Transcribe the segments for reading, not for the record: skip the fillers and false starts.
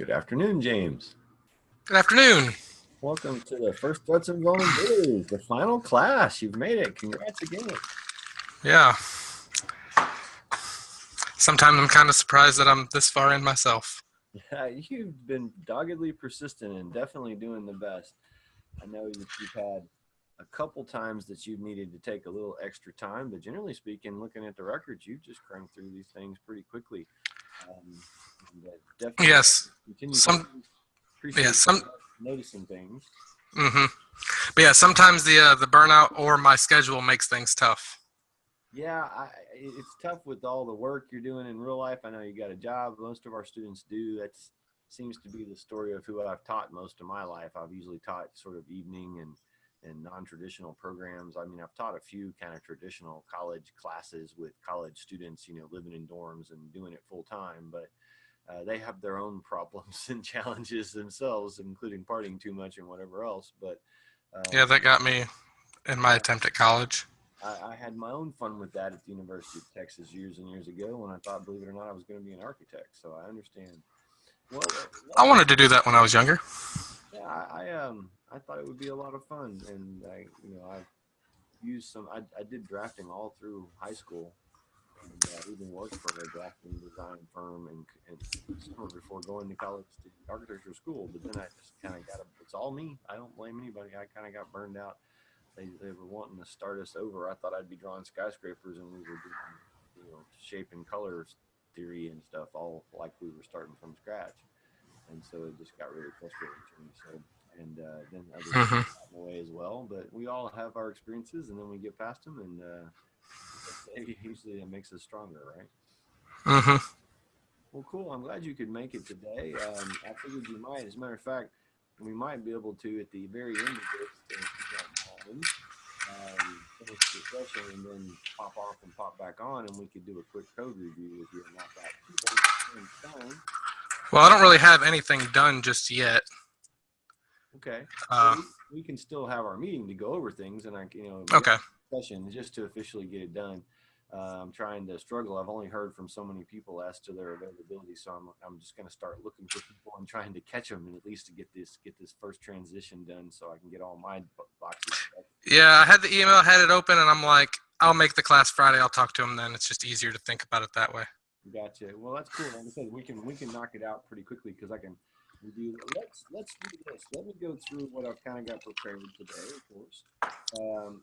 Good afternoon, James. Good afternoon. Welcome to the first Threats and Vulnerabilities, the final class. You've made it. Congrats again. Yeah. Sometimes I'm kind of surprised that I'm this far in myself. Yeah, you've been doggedly persistent and definitely doing the best. I know that you've had a couple times that you've needed to take a little extra time, but generally speaking, looking at the records, you've just cranked through these things pretty quickly. Definitely Yes. continue to Some. Yeah. appreciate Some. noticing things. Mm-hmm. But yeah, sometimes the burnout or my schedule makes things tough. Yeah, it's tough with all the work you're doing in real life. I know you got a job. Most of our students do. That seems to be the story of who I've taught most of my life. I've usually taught sort of evening and non-traditional programs. I mean, I've taught a few kind of traditional college classes with college students, living in dorms and doing it full time, but they have their own problems and challenges themselves, including partying too much and whatever else. But Yeah, um, that got me in my yeah, attempt at college. I had my own fun with that at the University of Texas years and years ago when I thought, believe it or not, I was going to be an architect. So I understand. Well, I let's. wanted to do that when I was younger. Yeah, I thought it would be a lot of fun, and I've used some. I did drafting all through high school, and even worked for a drafting design firm and summer before going to college to architecture school. But then I just kind of it's all me. I don't blame anybody. I kind of got burned out. They were wanting to start us over. I thought I'd be drawing skyscrapers, and we were doing shape and color theory and stuff, all like we were starting from scratch. And so it just got really frustrating to me. So and then other things Mm-hmm. got in the way as well. But we all have our experiences, and then we get past them, and usually it makes us stronger, right? Mm-hmm. Well, cool. I'm glad you could make it today. I figured you might. As a matter of fact, we might be able to at the very end of this, if you don't mind, finish the session and then pop off and pop back on, and we could do a quick code review with you and knock out 2 birds with one stone. Well, I don't really have anything done just yet. Okay. Well, Uh, we can still have our meeting to go over things, and we have okay. a session just to officially get it done. I'm trying to struggle. I've only heard from so many people as to their availability, so I'm just going to start looking for people and trying to catch them, and at least to get this first transition done, so I can get all my boxes checked. Yeah, I had the email, had it open, and I'm like, I'll make the class Friday. I'll talk to him then. It's just easier to think about it that way. Gotcha. Well, that's cool. Like I said, we can knock it out pretty quickly because I can review. Let's do this. Let me go through what I've kind of got prepared today, of course,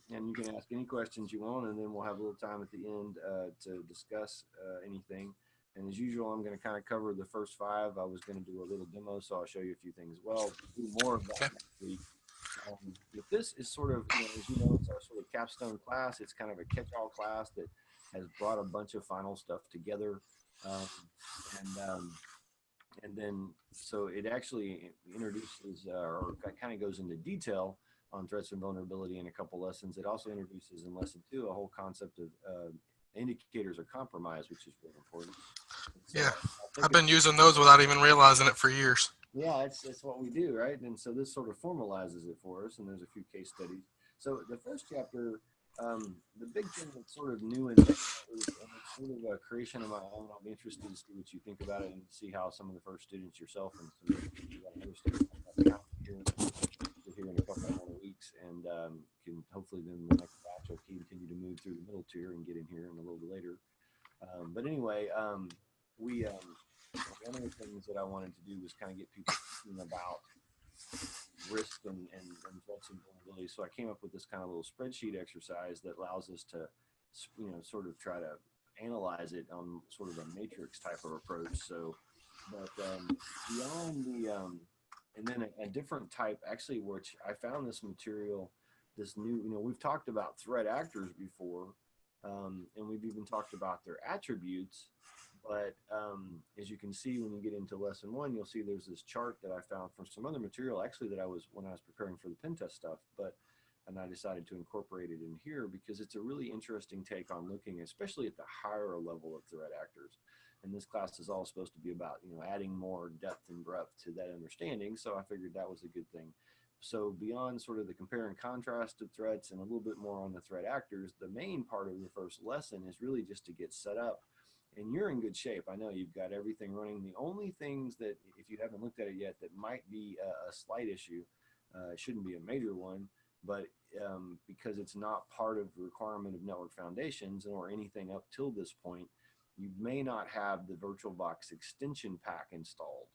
and you can ask any questions you want, and then we'll have a little time at the end to discuss anything. And as usual, I'm going to kind of cover the first five. I was going to do a little demo, so I'll show you a few things. Well, do more of that Okay. next week. But this is sort of, as you know, it's our sort of capstone class. It's kind of a catch-all class that has brought a bunch of final stuff together, um, and and then so it actually introduces or kind of goes into detail on threats and vulnerability in a couple lessons. It also introduces in lesson two a whole concept of indicators of compromise, which is really important. And so Yeah, I think I've it's been using those without even realizing it for years. yeah, it's what we do, right? And so this sort of formalizes it for us, and there's a few case studies. So the first chapter, the big thing that's sort of new in there is, and it's sort of a creation of my own. I'll be interested to see what you think about it and see how some of the first students yourself and some of the other students here in a couple more weeks, and can hopefully then the next batch will continue to move through the middle tier and get in here in a little bit later. But anyway, we one of the things that I wanted to do was kind of get people thinking about risk and threats and vulnerabilities. So I came up with this kind of little spreadsheet exercise that allows us to, sort of try to analyze it on sort of a matrix type of approach. So, but beyond and then a different type, actually, which I found this material, this new, we've talked about threat actors before, and we've even talked about their attributes. But as you can see, when you get into lesson one, you'll see there's this chart that I found from some other material, actually, that I was when I was preparing for the pen test stuff. And I decided to incorporate it in here because it's a really interesting take on looking, especially at the higher level of threat actors. And this class is all supposed to be about, adding more depth and breadth to that understanding. So I figured that was a good thing. So beyond sort of the compare and contrast of threats and a little bit more on the threat actors, the main part of the first lesson is really just to get set up and you're in good shape. I know you've got everything running. The only things that, if you haven't looked at it yet, that might be a slight issue, it shouldn't be a major one, but because it's not part of the requirement of network foundations or anything up till this point, you may not have the VirtualBox extension pack installed.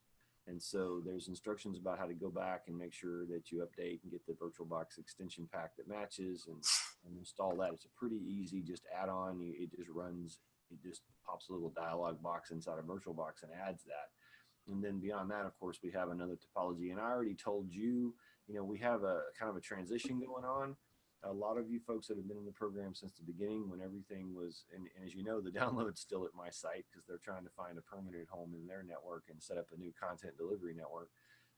And so there's instructions about how to go back and make sure that you update and get the VirtualBox extension pack that matches, and install that. It's a pretty easy just add-on. It just runs, it just pops a little dialog box inside a VirtualBox and adds that. And then beyond that, of course, we have another topology. And I already told you, we have a kind of a transition going on. A lot of you folks that have been in the program since the beginning, when everything was, and as you know, the download's still at my site because they're trying to find a permanent home in their network and set up a new content delivery network.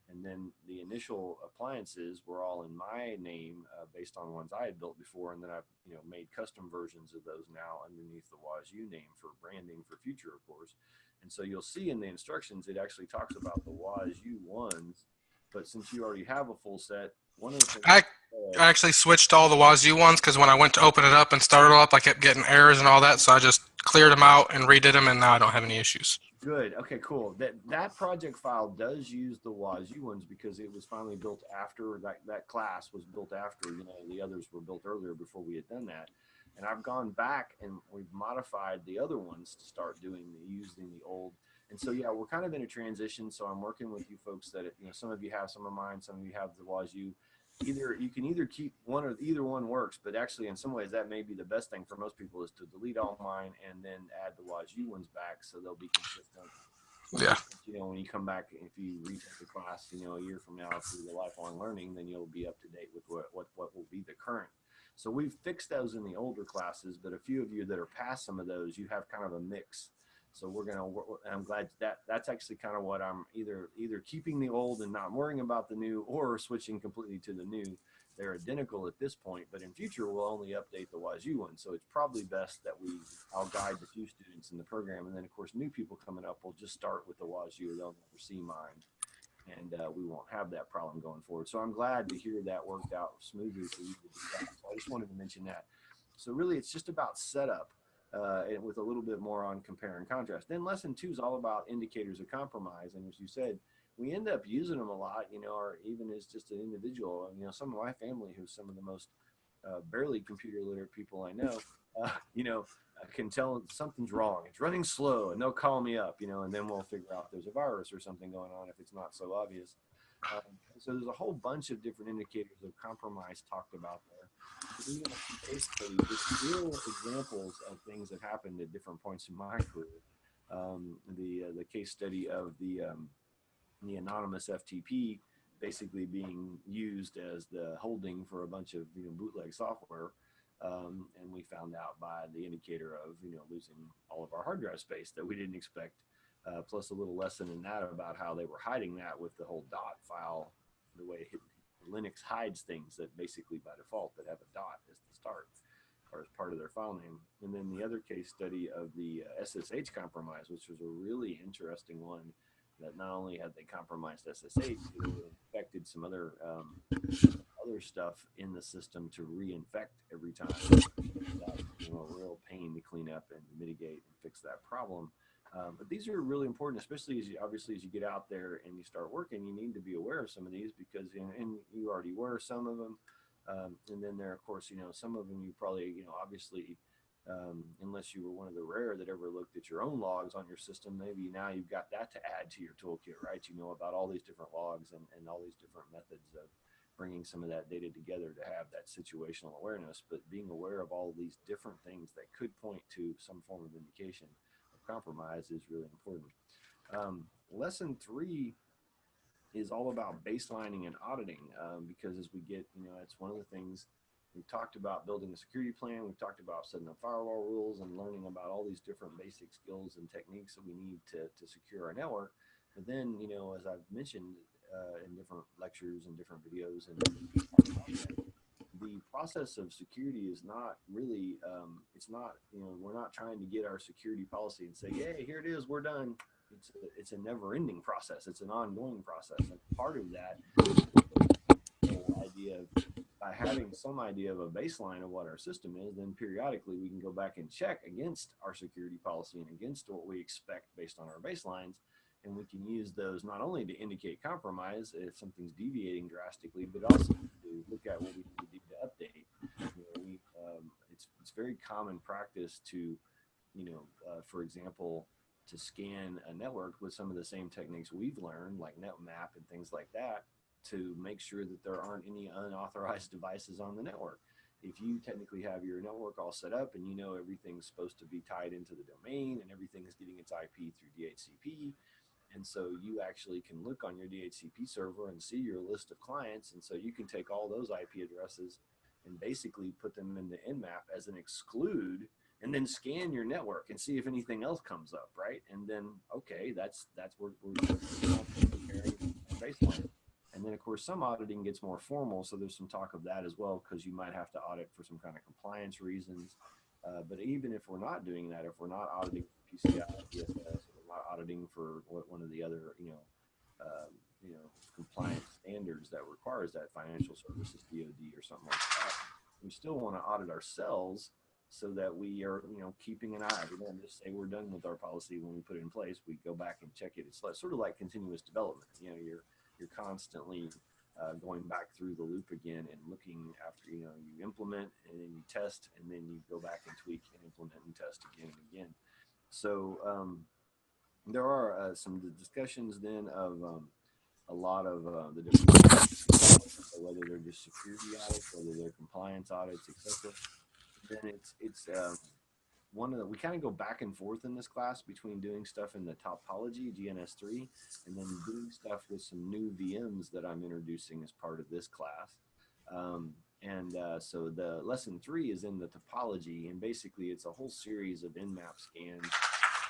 And then the initial appliances were all in my name based on ones I had built before. And then I've made custom versions of those now underneath the WASU name for branding for future, of course. And so you'll see in the instructions, it actually talks about the WASU ones. But since you already have a full set, one of the things I actually switched all the Wazoo ones because when I went to open it up and start it up, I kept getting errors and all that. So I just cleared them out and redid them, and now I don't have any issues. Good. Okay, cool. That project file does use the WASU ones because it was finally built after that class was built after, the others were built earlier before we had done that. And I've gone back and we've modified the other ones to start using the old. And so, yeah, we're kind of in a transition. So I'm working with you folks that, some of you have some of mine, some of you have the WASU. You can either keep one or either one works, but actually in some ways that may be the best thing for most people is to delete all mine and then add the WASU ones back so they'll be consistent. Yeah. When you come back, if you retake the class, a year from now through the lifelong learning, then you'll be up to date with what will be the current. So we've fixed those in the older classes, but a few of you that are past some of those, you have kind of a mix. So I'm glad that's actually kind of what I'm either keeping the old and not worrying about the new, or switching completely to the new. They're identical at this point, but in future we'll only update the WASU one. So it's probably best that I'll guide the few students in the program, and then of course new people coming up will just start with the WASU. They'll never see mine, and we won't have that problem going forward. So I'm glad to hear that worked out smoothly for you to do that. So I just wanted to mention that. So really, it's just about setup. And with a little bit more on compare and contrast. Then lesson 2 is all about indicators of compromise. And as you said, we end up using them a lot, or even as just an individual. Some of my family, who's some of the most barely computer literate people I know, I can tell something's wrong. It's running slow, and they'll call me up, and then we'll figure out there's a virus or something going on if it's not so obvious. So there's a whole bunch of different indicators of compromise talked about there. Basically, just real examples of things that happened at different points in my career. The case study of the anonymous FTP basically being used as the holding for a bunch of bootleg software. And we found out by the indicator of losing all of our hard drive space that we didn't expect. Plus a little lesson in that about how they were hiding that with the whole dot file, the way Linux hides things that basically by default that have a dot as the start or as part of their file name. And then the other case study of the SSH compromise, which was a really interesting one, that not only had they compromised SSH, but it infected some other stuff in the system to reinfect every time. That was a real pain to clean up and mitigate and fix that problem. But these are really important, especially as you get out there and you start working. You need to be aware of some of these because, and you already were some of them. And then there, of course, some of them you probably, obviously, unless you were one of the rare that ever looked at your own logs on your system, maybe now you've got that to add to your toolkit, right? You know about all these different logs and all these different methods of bringing some of that data together to have that situational awareness. But being aware of all of these different things that could point to some form of indication compromise is really important. Lesson 3 is all about baselining and auditing because as we get, it's one of the things we've talked about, building a security plan. We've talked about setting up firewall rules and learning about all these different basic skills and techniques that we need to secure our network. But then, as I've mentioned in different lectures and different videos, and the process of security is not really, it's not, we're not trying to get our security policy and say, hey, here it is, we're done. It's a never-ending process. It's an ongoing process. And part of that whole idea of by having some idea of a baseline of what our system is, then periodically we can go back and check against our security policy and against what we expect based on our baselines. And we can use those not only to indicate compromise if something's deviating drastically, but also to look at what we need to do to update. It's very common practice to, for example, to scan a network with some of the same techniques we've learned, like NetMap and things like that, to make sure that there aren't any unauthorized devices on the network. If you technically have your network all set up and you know everything's supposed to be tied into the domain and everything is getting its IP through DHCP, and so you actually can look on your DHCP server and see your list of clients, and so you can take all those IP addresses and basically put them in the Nmap as an exclude, and then scan your network and see if anything else comes up, right? And then, okay, that's we're comparing baseline. And then, of course, some auditing gets more formal, so there's some talk of that as well, because you might have to audit for some kind of compliance reasons. But even if we're not doing that, if we're not auditing PCI, DSS, we're not auditing for one of the other, compliance standards that requires that financial services DoD or something like that, we still want to audit ourselves so that we are, keeping an eye. We don't just say we're done with our policy when we put it in place. We go back and check it. It's sort of like continuous development. You're constantly going back through the loop again and looking after, you implement and then you test and then you go back and tweak and implement and test again and again. So there are some discussions then of a lot of the different so whether they're just security audits, whether they're compliance audits, etc. Then it's we kind of go back and forth in this class between doing stuff in the topology, GNS3, and then doing stuff with some new VMs that I'm introducing as part of this class. So the lesson 3 is in the topology, and basically it's a whole series of Nmap scans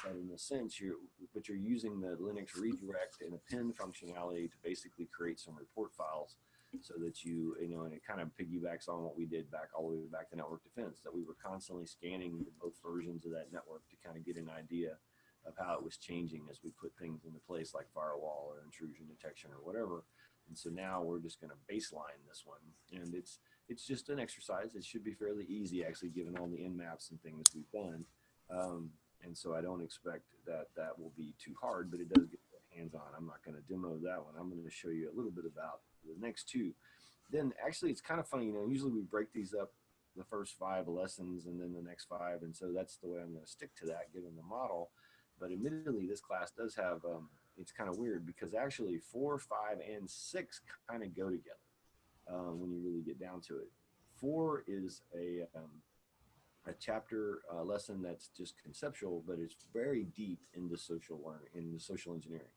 that in a sense you're using the Linux redirect and append functionality to basically create some report files so that and it kind of piggybacks on what we did all the way back to network defense, that we were constantly scanning both versions of that network to kind of get an idea of how it was changing as we put things into place like firewall or intrusion detection or whatever. And so now we're just going to baseline this one, and it's just an exercise. It should be fairly easy, actually, given all the Nmaps and things we've done. And so I don't expect that will be too hard, but it does get hands-on. I'm not going to demo that one. I'm going to show you a little bit about the next 2. Then actually it's kind of funny, usually we break these up, the first 5 lessons and then the next 5. And so that's the way I'm going to stick to that given the model. But admittedly, this class does have, it's kind of weird because actually 4, 5, and 6 kind of go together when you really get down to it. 4 is a chapter lesson that's just conceptual, but it's very deep into social learning, into social engineering,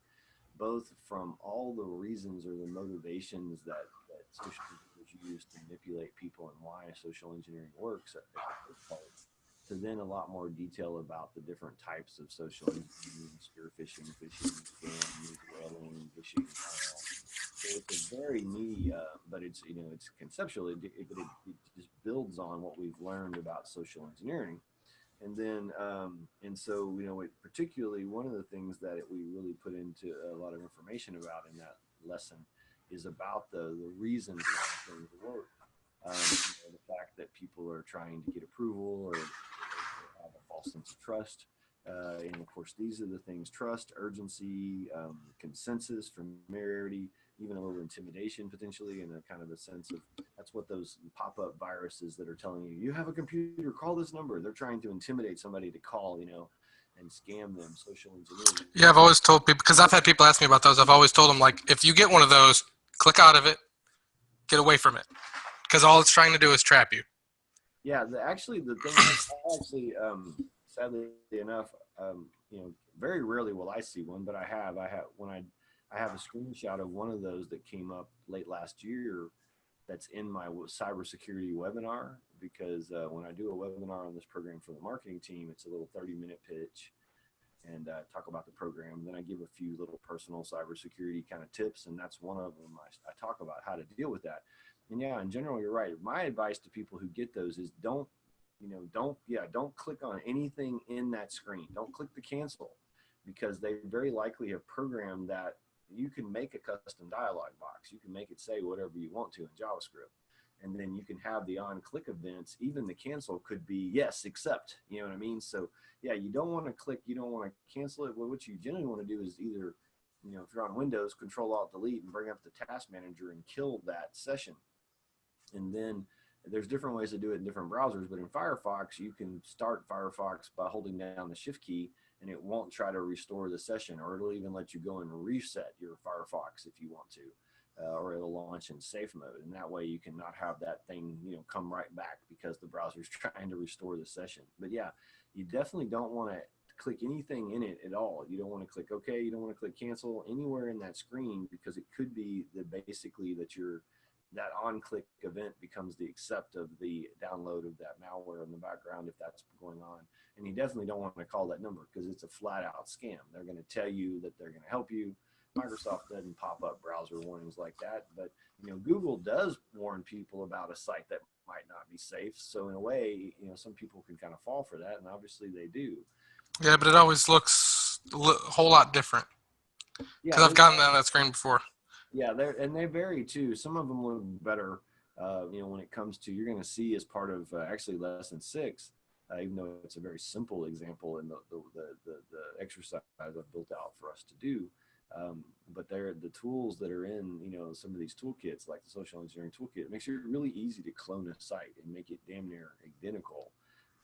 both from all the reasons or the motivations that social engineers use to manipulate people and why social engineering works at the first part, to then a lot more detail about the different types of social engineering, spear phishing, scam, whaling, phishing. So it's a very meaty, but it's conceptual, but it just builds on what we've learned about social engineering. And then, particularly one of the things that we really put into a lot of information about in that lesson is about the reasons why things work. The fact that people are trying to get approval or have a false sense of trust. And of course, these are the things: trust, urgency, consensus, familiarity, even a little intimidation potentially, and a kind of a sense of that's what those pop-up viruses that are telling you have a computer, call this number. They're trying to intimidate somebody to call, and scam them, social engineering. Yeah, I've always told people, because I've had people ask me about those, I've always told them, like, if you get one of those, click out of it, get away from it, because all it's trying to do is trap you. Yeah, the thing sadly enough, very rarely will I see one, but I have a screenshot of one of those that came up late last year that's in my cybersecurity webinar, because when I do a webinar on this program for the marketing team, it's a little 30-minute pitch and talk about the program. Then I give a few little personal cybersecurity kind of tips, and that's one of them. I talk about how to deal with that. And yeah, in general, you're right. My advice to people who get those is don't click on anything in that screen. Don't click the cancel, because they very likely have programmed that. You can make a custom dialog box. You can make it say whatever you want to in JavaScript. and then you can have the on-click events. Even the cancel could be yes, accept. You know what I mean? So yeah, you don't want to click, you don't want to cancel it. Well, what you generally want to do is either, if you're on Windows, Control Alt Delete and bring up the task manager and kill that session. And then there's different ways to do it in different browsers, but in Firefox, you can start Firefox by holding down the Shift key, and it won't try to restore the session, or it'll even let you go and reset your Firefox if you want to, or it'll launch in safe mode. And that way you can not have that thing, come right back because the browser's trying to restore the session. But yeah, you definitely don't want to click anything in it at all. You don't want to click OK. You don't want to click cancel anywhere in that screen, because it could be that basically that on-click event becomes the accept of the download of that malware in the background if that's going on. And you definitely don't want to call that number, because it's a flat-out scam. They're going to tell you that they're going to help you. Microsoft doesn't pop up browser warnings like that, but Google does warn people about a site that might not be safe. So in a way, some people can kind of fall for that, and obviously they do. Yeah, but it always looks a whole lot different because Yeah, I've gotten that screen before. yeah, they vary too. Some of them look better, when it comes to, you're going to see as part of actually lesson 6, even though it's a very simple example in the exercise I've built out for us to do. But they're the tools that are in, some of these toolkits, like the social engineering toolkit. It makes it really easy to clone a site and make it damn near identical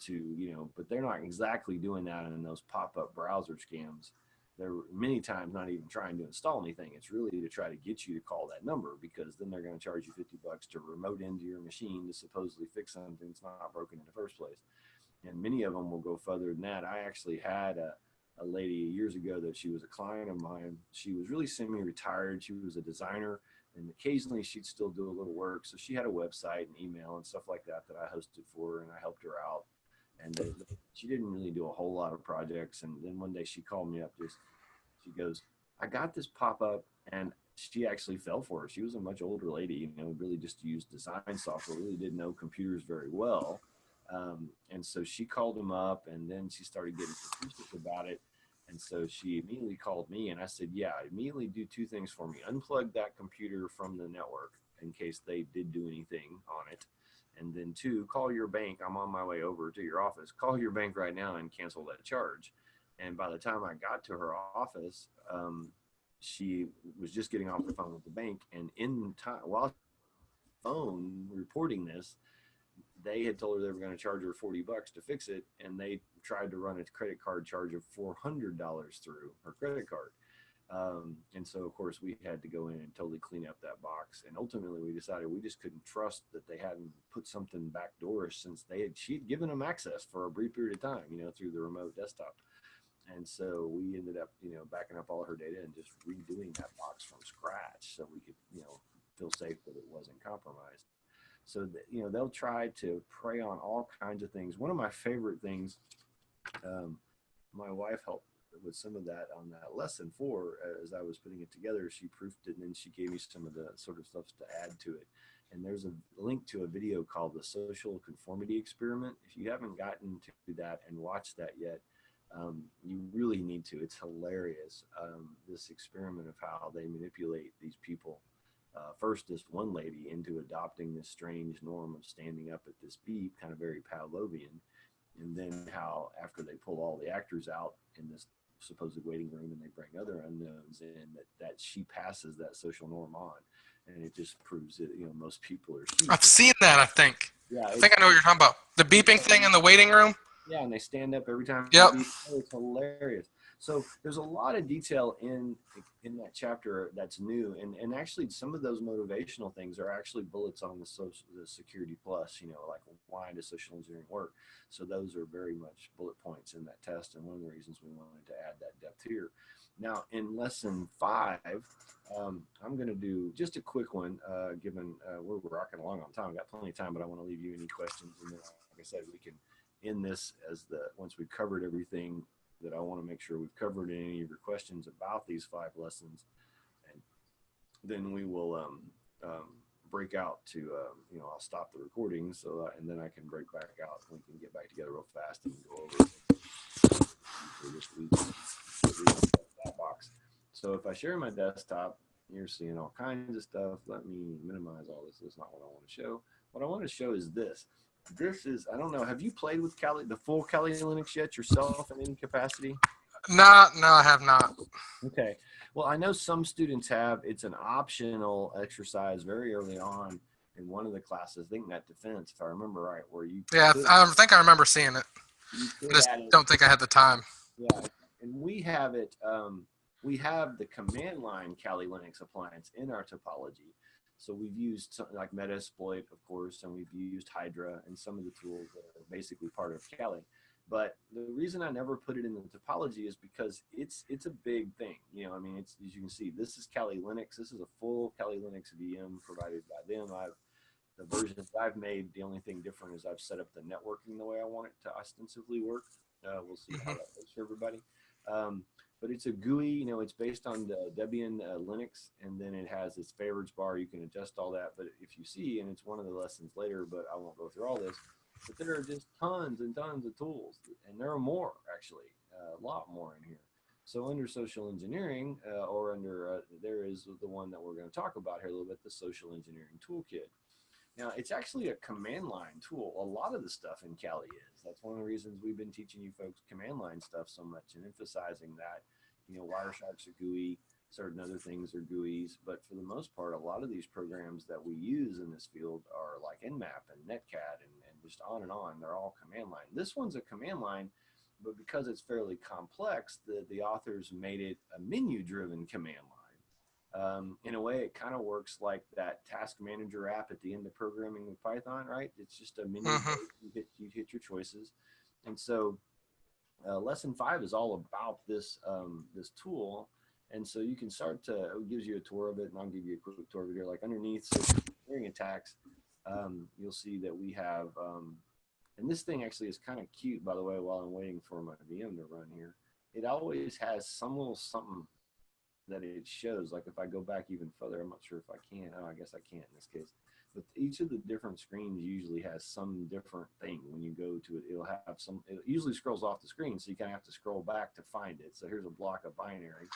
to, but they're not exactly doing that in those pop-up browser scams. They're many times not even trying to install anything. It's really to try to get you to call that number, because then they're going to charge you $50 to remote into your machine to supposedly fix something that's not broken in the first place. And many of them will go further than that. I actually had a lady years ago that she was a client of mine. She was really semi-retired. She was a designer, and occasionally she'd still do a little work. So she had a website and email and stuff like that I hosted for her, and I helped her out. And she didn't really do a whole lot of projects. And then one day she called me up, she goes, I got this pop up, and she actually fell for it. She was a much older lady, really just used design software, really didn't know computers very well. And so she called him up, and then she started getting suspicious about it. And so she immediately called me, and I said, yeah, immediately do 2 things for me. Unplug that computer from the network in case they did do anything on it. And then 2, call your bank. I'm on my way over to your office. Call your bank right now and cancel that charge. And by the time I got to her office, she was just getting off the phone with the bank. And in time, while phone reporting this, they had told her they were going to charge her $40 to fix it, and they tried to run a credit card charge of $400 through her credit card. And so, of course, we had to go in and totally clean up that box. And ultimately, we decided we just couldn't trust that they hadn't put something backdoors, since she'd given them access for a brief period of time, through the remote desktop. And so we ended up, backing up all her data and just redoing that box from scratch so we could, feel safe that it wasn't compromised. So, they'll try to prey on all kinds of things. One of my favorite things, my wife helped with some of that on that lesson 4, as I was putting it together. She proofed it, and then she gave me some of the sort of stuff to add to it. And there's a link to a video called the Social Conformity Experiment. If you haven't gotten to that and watched that yet, you really need to. It's hilarious. This experiment of how they manipulate these people. First, this one lady into adopting this strange norm of standing up at this beep, kind of very Pavlovian. And then how, after they pull all the actors out in this supposed waiting room and they bring other unknowns in, that she passes that social norm on. And it just proves that, most people are sheep. I've seen that, I think. Yeah, I think I know what you're talking about. The beeping thing in the waiting room? Yeah, and they stand up every time. Yep. Oh, it's hilarious. So there's a lot of detail in that chapter that's new, and actually some of those motivational things are actually bullets on the Security Plus. Like, why does social engineering work? So those are very much bullet points in that test, and one of the reasons we wanted to add that depth here. Now, in lesson 5, I'm going to do just a quick one, given we're rocking along on time. We've got plenty of time, but I want to leave you any questions, and then, like I said, we can end this once we've covered everything that I want to make sure we've covered any of your questions about these 5 lessons, and then we will break out to I'll stop the recording and then I can break back out. We can get back together real fast and go over this week that box. So if I share my desktop, you're seeing all kinds of stuff. Let me minimize all this. That's not what I want to show. what I want to show is this. This is, I don't know, have you played with Kali, the full Kali Linux yet yourself in any capacity? No, I have not. Okay. Well, I know some students have. It's an optional exercise very early on in one of the classes. I think that defense, if I remember right, where Yeah, I think I remember seeing it. you I could just add it. don't think I had the time. Yeah, and we have it. We have the command line Kali Linux appliance in our topology. So we've used something like Metasploit, of course, and we've used Hydra and some of the tools that are basically part of Kali. But the reason I never put it in the topology is because it's a big thing. You know, I mean, it's, as you can see, this is Kali Linux. This is a full Kali Linux VM provided by them. The versions I've made, the only thing different is I've set up the networking the way I want it to ostensibly work. We'll see how Hmm. that goes for everybody. Um, but it's a GUI, you know, it's based on the Debian Linux, and then it has its favorites bar. You can adjust all that. But if you see, and it's one of the lessons later, but I won't go through all this, but there are just tons and tons of tools, and there are more actually, a lot more in here. So under social engineering, or under there is the one that we're going to talk about here a little bit, the social engineering toolkit. Now, it's actually a command line tool. A lot of the stuff in Kali is. That's one of the reasons we've been teaching you folks command line stuff so much and emphasizing that, you know, Wireshark's a GUI, certain other things are GUIs, but for the most part, a lot of these programs that we use in this field are like Nmap and Netcat and just on and on. They're all command line. This one's a command line, but because it's fairly complex, the authors made it a menu-driven command line. In a way, it kind of works like that task manager app at the end of programming with Python, right? It's just a menu. Hmm. You hit your choices, and so lesson 5 is all about this tool, and so you can start to. It gives you a tour of it, and I'll give you a quick tour of it here. Like underneath social engineering attacks, you'll see that we have, and this thing actually is kind of cute, by the way. While I'm waiting for my VM to run here, it always has some little something that it shows. Like if I go back even further, I'm not sure if I can. Oh, I guess I can't in this case. But each of the different screens usually has some different thing. When you go to it, it'll have some. It usually scrolls off the screen, so you kind of have to scroll back to find it. So here's a block of binary.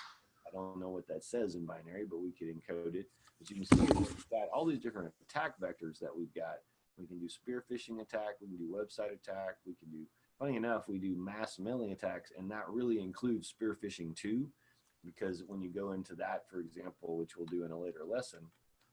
I don't know what that says in binary, but we could encode it. But you can see we've got all these different attack vectors that we've got. We can do spear phishing attack. We can do website attack. We can do, funny enough, we do mass mailing attacks, and that really includes spear phishing too, because when you go into that, for example, which we'll do in a later lesson,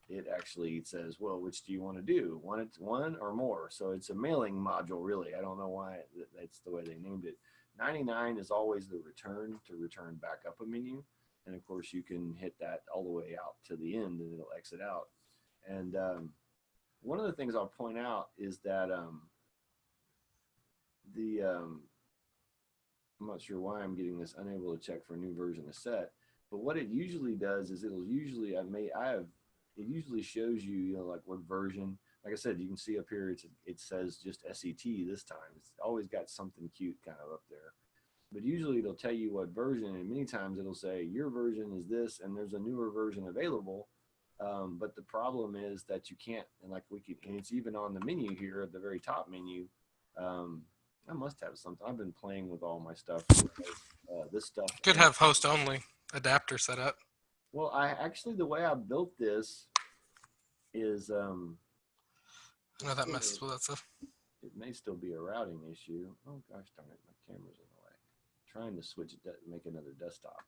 it actually says, well, which do you want to do? One or more? So it's a mailing module, really. I don't know why that's the way they named it. 99 is always the return, to return back up a menu. And of course, you can hit that all the way out to the end and it'll exit out. And one of the things I'll point out is that the I'm not sure why I'm getting this unable to check for a new version of set, but what it usually does is it'll usually it usually shows you, you know, like what version. Like I said, you can see up here it says just SET this time. It's always got something cute kind of up there, but usually it'll tell you what version, and many times it'll say your version is this and there's a newer version available. But the problem is that you can't, and like we could, and it's even on the menu here at the very top menu. Um, I must have something. I've been playing with all my stuff, this stuff, Could and have host only adapter set up. well, I actually the way I built this is I know that messes with that stuff. it may still be a routing issue. Oh gosh darn it, my camera's in the way. Trying to switch it, make another desktop,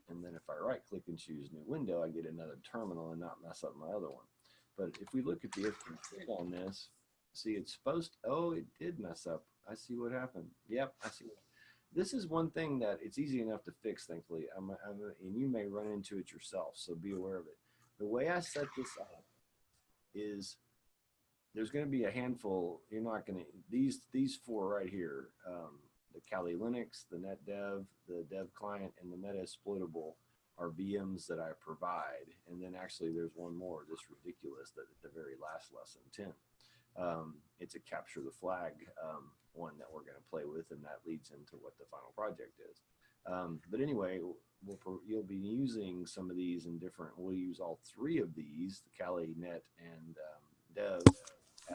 and then if I right click and choose new window, I get another terminal and not mess up my other one. But if we look at the config on this, see it's supposed to, oh, it did mess up. I see what happened. Yep, I see. This is one thing that it's easy enough to fix, thankfully. And you may run into it yourself, so be aware of it. The way I set this up is there's going to be a handful. You're not going to, these four right here, the Kali Linux, the NetDev, the Dev Client, and the Metasploitable are VMs that I provide. And then actually there's one more, just ridiculous, that at the very last lesson, 10. It's a capture the flag one that we're going to play with, and that leads into what the final project is. But anyway, you'll be using some of these in different, we'll use all three of these, the Kali, Net, and Dev,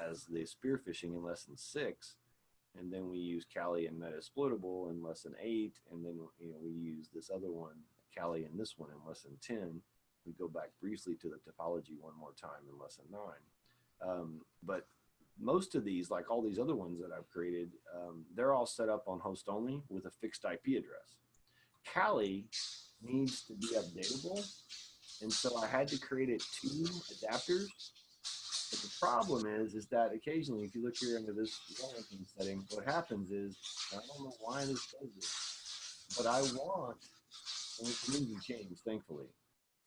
as the spear phishing in lesson 6. And then we use Kali and Metasploitable in lesson 8. And then we use this other one, Kali, and this one in lesson 10. We go back briefly to the topology one more time in lesson 9. But most of these, like all these other ones that I've created, they're all set up on host only with a fixed IP address. Kali needs to be updatable, and so I had to create it two adapters. But the problem is that occasionally, if you look here under this warranty setting, what happens is, I don't know why this does this, but I want, and it's an easy change, thankfully.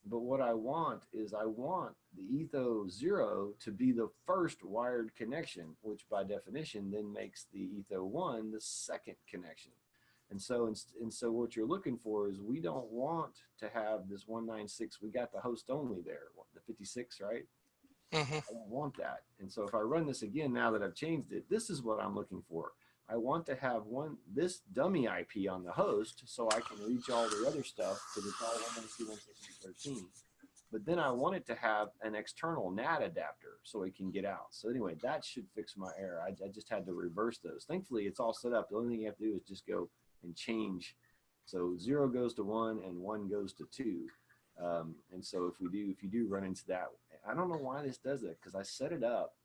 But what I want is I want the Etho 0 to be the first wired connection, which by definition then makes the Etho 1 the second connection. And so what you're looking for is we don't want to have this 196. We got the host only there, the 56, right? Mm-hmm. I don't want that. And so if I run this again, now that I've changed it, this is what I'm looking for. I want to have this dummy IP on the host so I can reach all the other stuff because it's all 192.168.13. But then I want it to have an external NAT adapter so it can get out. So anyway, that should fix my error. I just had to reverse those. Thankfully, it's all set up. The only thing you have to do is just go and change. So 0 goes to 1 and 1 goes to 2. And so if you do run into that, I don't know why this does it because I set it up,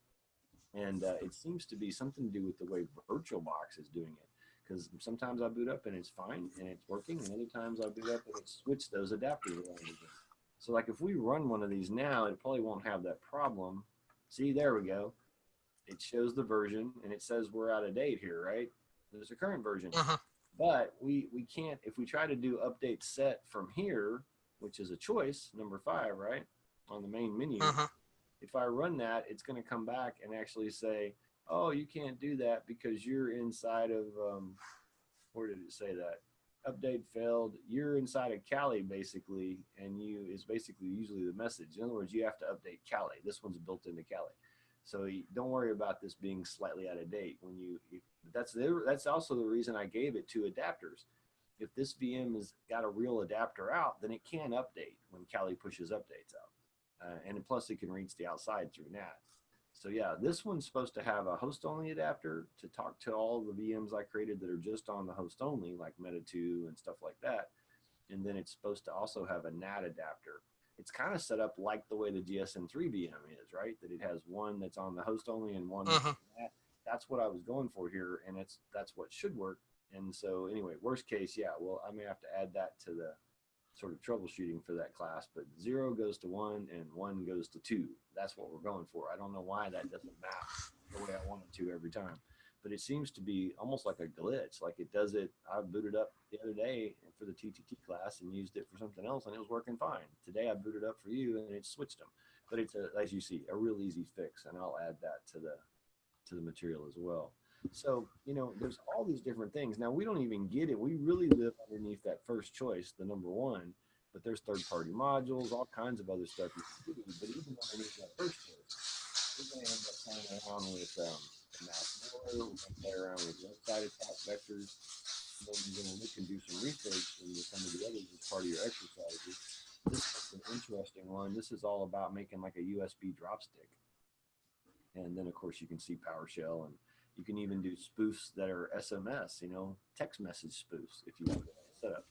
and it seems to be something to do with the way VirtualBox is doing it. Because sometimes I boot up and it's fine and it's working, and other times I boot up and it switched those adapters around again. So like if we run one of these now, it probably won't have that problem. See, there we go. It shows the version and it says we're out of date here, right? There's a current version. Mm-hmm. But we can't, if we try to do update set from here, which is a choice, number 5, right, on the main menu. Mm-hmm. If I run that, it's going to come back and actually say, oh, you can't do that because you're inside of, where did it say that? Update failed. You're inside of Kali, basically, and you is basically usually the message. In other words, you have to update Kali. This one's built into Kali. So don't worry about this being slightly out of date. That's also the reason I gave it 2 adapters. If this VM has got a real adapter out, then it can update when Kali pushes updates out. And plus it can reach the outside through NAT. So yeah, this one's supposed to have a host-only adapter to talk to all the VMs I created that are just on the host-only, like Meta2 and stuff like that. And then it's supposed to also have a NAT adapter. It's kind of set up like the way the GSM3 VM is, right? That it has one that's on the host-only and one that's on NAT. That's what I was going for here, and that's what should work. And so anyway, worst case, yeah, well, I may have to add that to the sort of troubleshooting for that class, but 0 goes to 1 and 1 goes to 2. That's what we're going for. I don't know why that doesn't map the way I want it to every time, but it seems to be almost like a glitch. Like it does it. I booted up the other day for the TTT class and used it for something else and it was working fine. Today I booted up for you and it switched them, but it's as you see, a real easy fix, and I'll add that to the material as well. So, there's all these different things. Now, we don't even get it. We really live underneath that first choice, the number 1, but there's third-party modules, all kinds of other stuff you can do. But even underneath that first choice, we're going to end up playing around with the mass mailer. We're going to play around with website attack vectors. And then you're going to look and do some research into some of the others as part of your exercises. This is an interesting one. This is all about making like a USB drop stick. And then, of course, you can see PowerShell, and you can even do spoofs that are SMS, text message spoofs if you want to set up.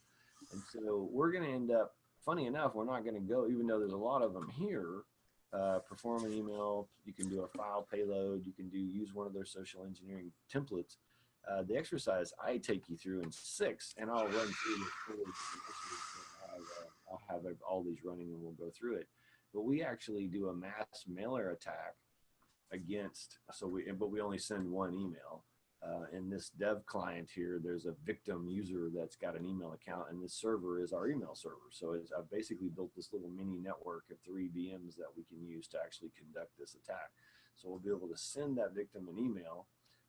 And so we're going to end up, funny enough, we're not going to go, even though there's a lot of them here, perform an email. You can do a file payload. You can use one of their social engineering templates. The exercise I take you through in 6, and I'll run through this. I'll have all these running, and we'll go through it. But we actually do a mass mailer attack against, but we only send one email. In this dev client here, there's a victim user that's got an email account, and this server is our email server. So I've basically built this little mini network of 3 VMs that we can use to actually conduct this attack. So we'll be able to send that victim an email,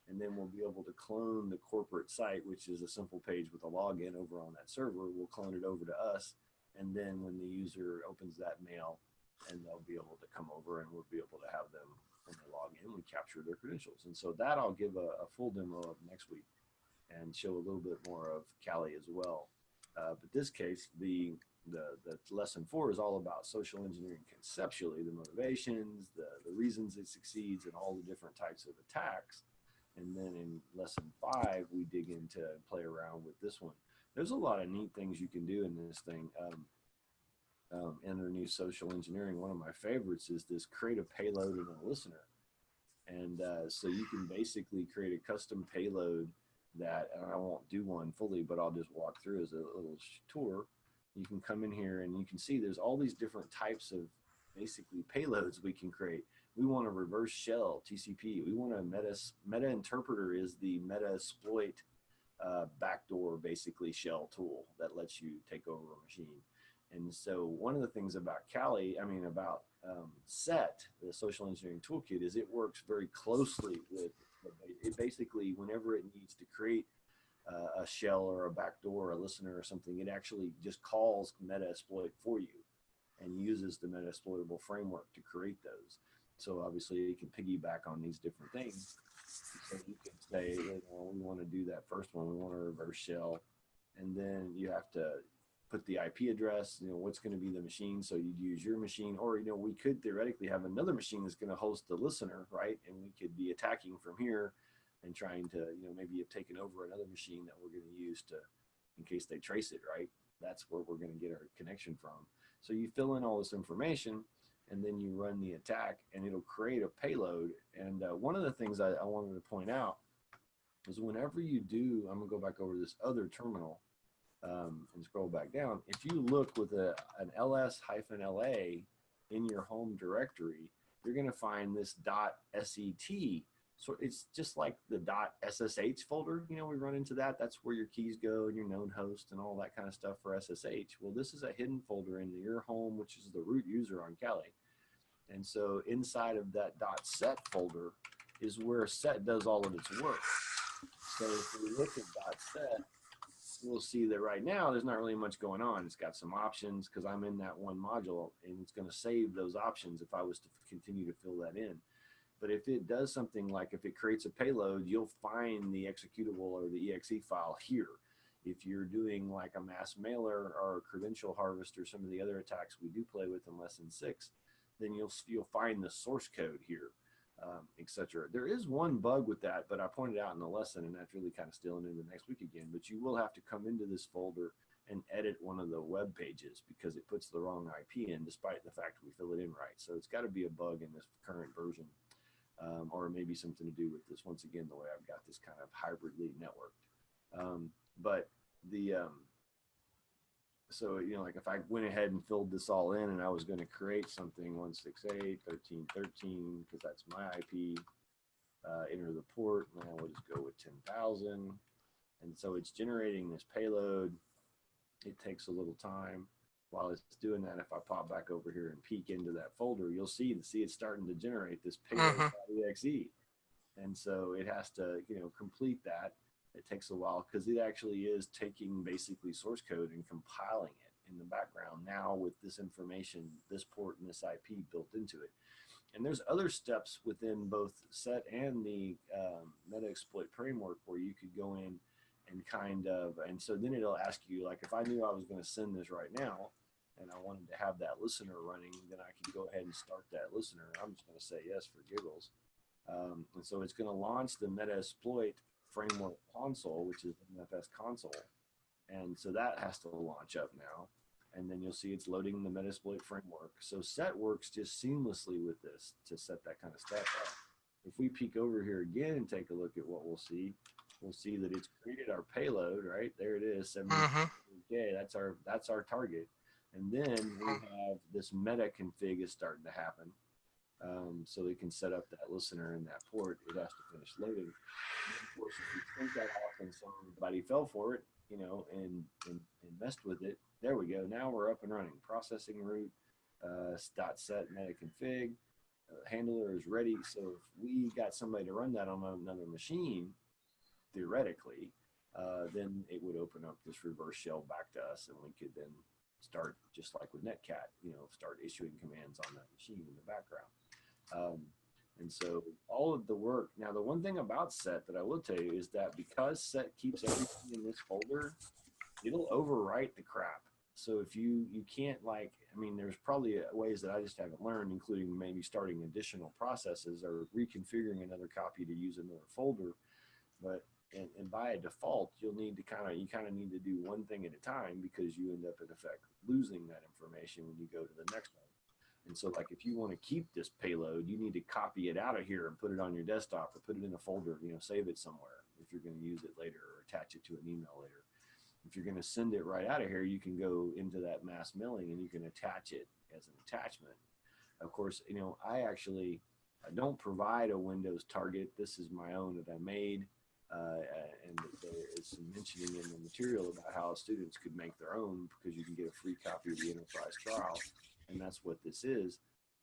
and then we'll be able to clone the corporate site, which is a simple page with a login over on that server. We'll clone it over to us, and then when the user opens that mail, and they'll be able to come over, and we'll be able to have them, when they log in, we capture their credentials. And so that I'll give a full demo of next week and show a little bit more of Kali as well. But this case, the lesson 4 is all about social engineering conceptually, the motivations, the reasons it succeeds, and all the different types of attacks. And then in lesson 5, we dig into and play around with this one. There's a lot of neat things you can do in this thing. Underneath social engineering, one of my favorites is this create a payload and a listener. And so you can basically create a custom payload that, and I won't do one fully, but I'll just walk through as a little tour. You can come in here and you can see there's all these different types of basically payloads we can create. We want a reverse shell TCP. We want a meta interpreter is the meta exploit backdoor basically shell tool that lets you take over a machine. And so one of the things about about SET, the social engineering toolkit, is it works very closely with it. Basically, whenever it needs to create a shell or a backdoor, or a listener or something, it actually just calls Metasploit for you and uses the Metasploitable framework to create those. So obviously, you can piggyback on these different things. So you can say, we want to do that first one. We want a reverse shell, and then you have to put the IP address, what's going to be the machine. So you'd use your machine, or, we could theoretically have another machine that's going to host the listener, right? And we could be attacking from here and trying to, maybe have taken over another machine that we're going to use in case they trace it, right? That's where we're going to get our connection from. So you fill in all this information and then you run the attack and it'll create a payload. And one of the things I wanted to point out is whenever you do, I'm going to go back over this other terminal and scroll back down. If you look with an ls-la in your home directory, you're going to find this .set. So it's just like the .ssh folder. We run into that. That's where your keys go and your known host and all that kind of stuff for SSH. Well, this is a hidden folder in your home, which is the root user on Kali. And so inside of that .set folder is where set does all of its work. So if we look at .set, we'll see that right now there's not really much going on. It's got some options because I'm in that one module, and it's going to save those options if I was to continue to fill that in. But if it does something like if it creates a payload, you'll find the executable or the exe file here. If you're doing like a mass mailer or a credential harvest or some of the other attacks we do play with in lesson 6, then you'll find the source code here, etc. There is one bug with that, but I pointed out in the lesson, and that's really kind of stealing into next week again. But you will have to come into this folder and edit one of the web pages because it puts the wrong IP in, despite the fact we fill it in right. So it's got to be a bug in this current version. Or maybe something to do with this, once again, the way I've got this kind of hybridly networked. But the, so, like if I went ahead and filled this all in and I was going to create something 168.13.13, because that's my IP, enter the port, and then we'll just go with 10,000. And so it's generating this payload. It takes a little time. While it's doing that, if I pop back over here and peek into that folder, you'll see it's starting to generate this payload.exe. And so it has to, complete that. It takes a while because it actually is taking basically source code and compiling it in the background now with this information, this port and this IP built into it. And there's other steps within both SET and the meta-exploit framework where you could go in and and so then it'll ask you, like if I knew I was going to send this right now, and I wanted to have that listener running, then I could go ahead and start that listener. I'm just going to say yes for giggles. And so it's going to launch the Metasploit framework console, which is the MFS console. And so that has to launch up now. And then you'll see it's loading the Metasploit framework. So SET works just seamlessly with this to set that kind of stuff up. If we peek over here again and take a look at what we'll see that it's created our payload, right? There it is, 70K. That's our target. And then we have this meta config is starting to happen. So we can set up that listener in that port. It has to finish loading. And of course, if you print that off and somebody fell for it, and messed with it, there we go. Now we're up and running. Processing root, .set meta config, handler is ready. So if we got somebody to run that on another machine, theoretically, then it would open up this reverse shell back to us, and we could then start, just like with Netcat, start issuing commands on that machine in the background. And so all of the work, now the one thing about SET that I will tell you is that because SET keeps everything in this folder, it'll overwrite the crap. So if you can't there's probably ways that I just haven't learned, including maybe starting additional processes or reconfiguring another copy to use another folder. But and by default, you need to do one thing at a time because you end up in effect losing that information when you go to the next one. And so, like, if you want to keep this payload, you need to copy it out of here and put it on your desktop or put it in a folder, save it somewhere if you're going to use it later or attach it to an email later. If you're going to send it right out of here, you can go into that mass mailing and you can attach it as an attachment. Of course, I don't provide a Windows target. This is my own that I made. And there is some mentioning in the material about how students could make their own because you can get a free copy of the enterprise trial. And that's what this is.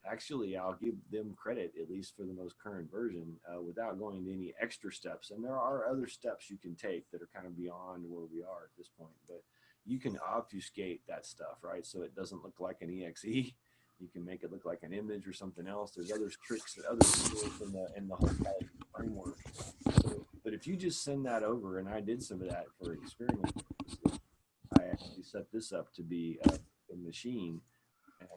Actually, I'll give them credit, at least for the most current version, without going to any extra steps. And there are other steps you can take that are kind of beyond where we are at this point. But you can obfuscate that stuff, right? So it doesn't look like an exe. You can make it look like an image or something else. There's other tricks that other tools in the whole framework. So, but if you just send that over, and I did some of that for experiment purposes, I actually set this up to be a machine, and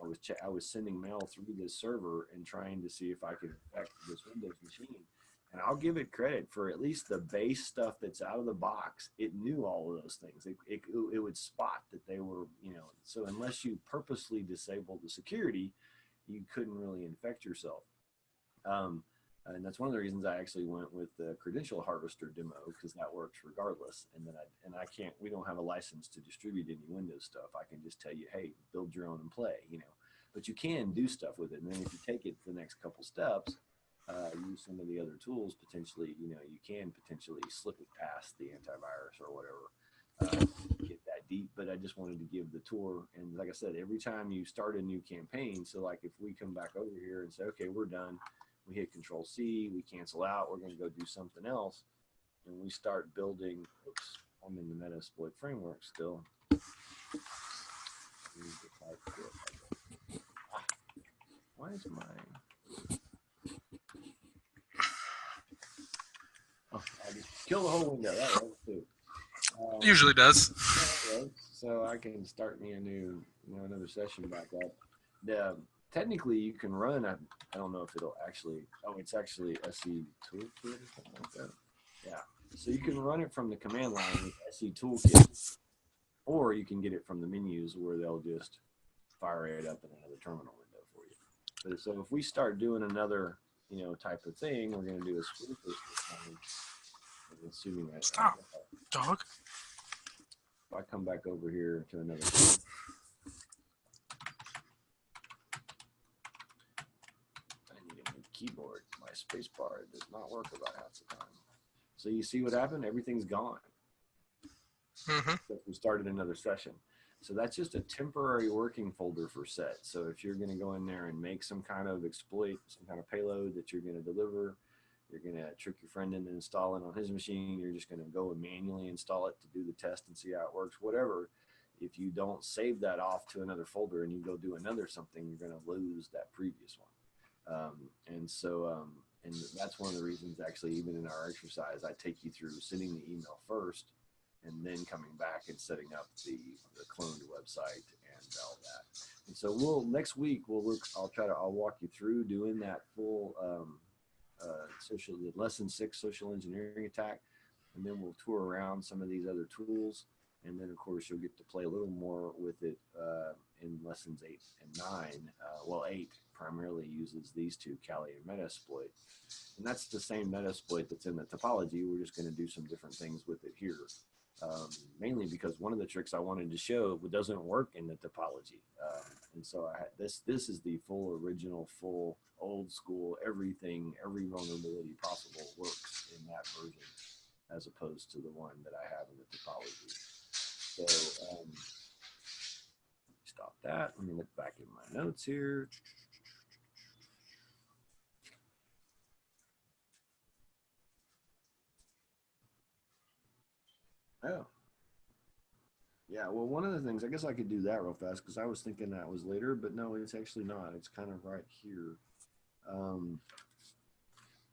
I was sending mail through this server and trying to see if I could affect this Windows machine. And I'll give it credit for at least the base stuff that's out of the box. It knew all of those things. It would spot that they were, so unless you purposely disabled the security, you couldn't really infect yourself. And that's one of the reasons I actually went with the credential harvester demo, because that works regardless. And then we don't have a license to distribute any Windows stuff. I can just tell you, hey, build your own and play, but you can do stuff with it. And then if you take it to the next couple steps, use some of the other tools, potentially, you can potentially slip it past the antivirus or whatever, get that deep. But I just wanted to give the tour. And like I said, every time you start a new campaign, so like if we come back over here and say, okay, we're done, we hit Control C, we cancel out, we're going to go do something else, and we start building. Oops, I'm in the Metasploit framework still. Why is mine? Oh, I just kill the whole window. That works too. Usually does. So I can start me a new, another session back up. Technically, you can run. I don't know if it'll actually. Oh, it's actually SE Toolkit or something like that. Yeah. So you can run it from the command line with SE Toolkit, or you can get it from the menus where they'll just fire it up in another terminal window for you. But so if we start doing another, type of thing, we're going to do a spoof this time. Assuming that. Stop, dog. If I come back over here to another. Keyboard, my space bar does not work about half the time. So you see what happened? Everything's gone. Mm-hmm. So we started another session. So that's just a temporary working folder for set. So if you're going to go in there and make some kind of exploit, some kind of payload that you're going to deliver, you're going to trick your friend into installing on his machine, you're just going to go and manually install it to do the test and see how it works, whatever. If you don't save that off to another folder and you go do another something, you're going to lose that previous one. And that's one of the reasons, actually, even in our exercise, I take you through sending the email first and then coming back and setting up the cloned website and all that. And so next week, I'll walk you through doing that full lesson 6 social engineering attack. And then we'll tour around some of these other tools. And then, of course, you'll get to play a little more with it in lessons 8 and 9. 8 primarily uses these two, Kali and Metasploit. And that's the same Metasploit that's in the topology. We're just going to do some different things with it here. Mainly because one of the tricks I wanted to show doesn't work in the topology. And so this is the full original, full old school, every vulnerability possible works in that version, as opposed to the one that I have in the topology. So stop that. Let me look back in my notes here. Oh. Yeah, well, one of the things, I guess I could do that real fast because I was thinking that was later, but no, it's actually not. It's kind of right here.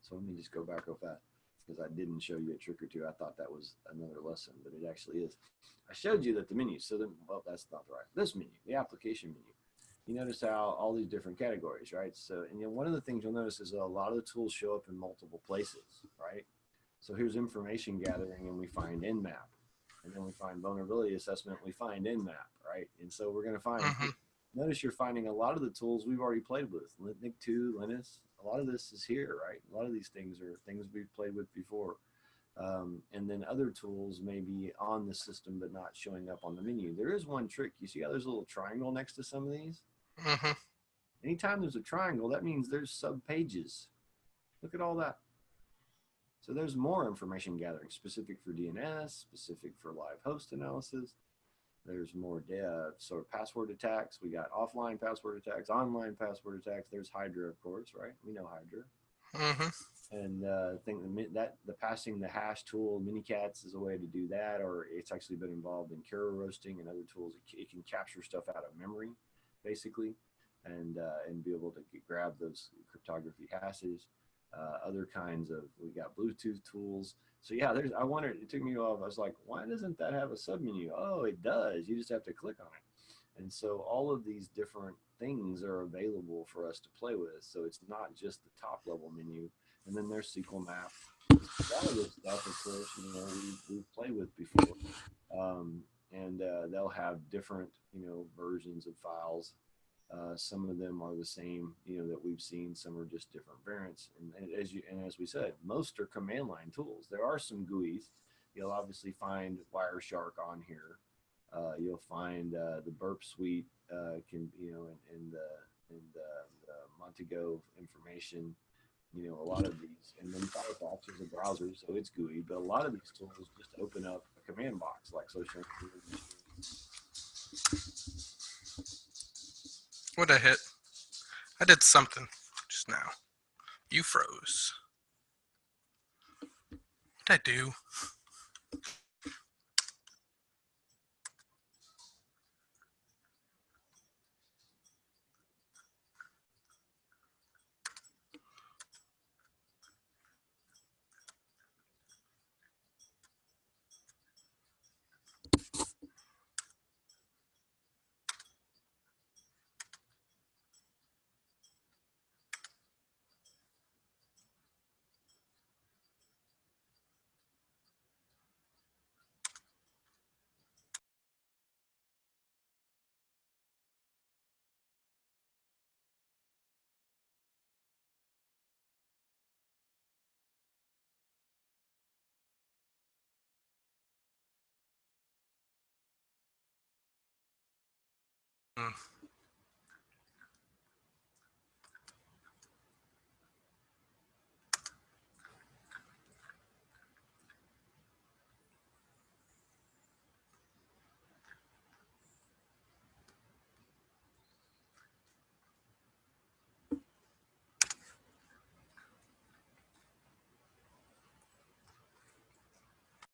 So let me just go back real fast because I didn't show you a trick or two. I thought that was another lesson, but it actually is. I showed you that the menu, that's not right. This menu, the application menu. You notice how all these different categories, right? So, and one of the things you'll notice is a lot of the tools show up in multiple places, right? So here's information gathering, and we find Nmap. And then we find vulnerability assessment, we find Nmap, right? And so we're going to find Notice you're finding a lot of the tools we've already played with. Litnik 2, Linus, a lot of this is here, right? A lot of these things are things we've played with before. And then other tools may be on the system but not showing up on the menu. There is one trick. You see how there's a little triangle next to some of these? Mm-hmm. Anytime there's a triangle, that means there's sub pages. Look at all that. So there's more information gathering specific for DNS, specific for live host analysis. There's more sort of password attacks. We got offline password attacks, online password attacks. There's Hydra, of course, right? We know Hydra. Mm-hmm. And I think that the passing the hash tool, Minicats, is a way to do that, or it's actually been involved in Kara roasting and other tools. It can capture stuff out of memory, basically, and be able to grab those cryptography hashes. Other kinds of, we got Bluetooth tools. So yeah, I wondered, it took me a while. I was like, why doesn't that have a submenu? Oh, it does. You just have to click on it. And so all of these different things are available for us to play with. So it's not just the top level menu. And then there's SQL map. A lot of this stuff, of course, we've played with before. And they'll have different, versions of files. Some of them are the same, that we've seen. Some are just different variants. And as we said, most are command line tools. There are some GUIs. You'll obviously find Wireshark on here. You'll find the Burp Suite and the Montego information. A lot of these, and then Firefox is a browser, so it's GUI. But a lot of these tools just open up a command box, like social engineering. What'd I hit? I did something just now. You froze. What'd I do?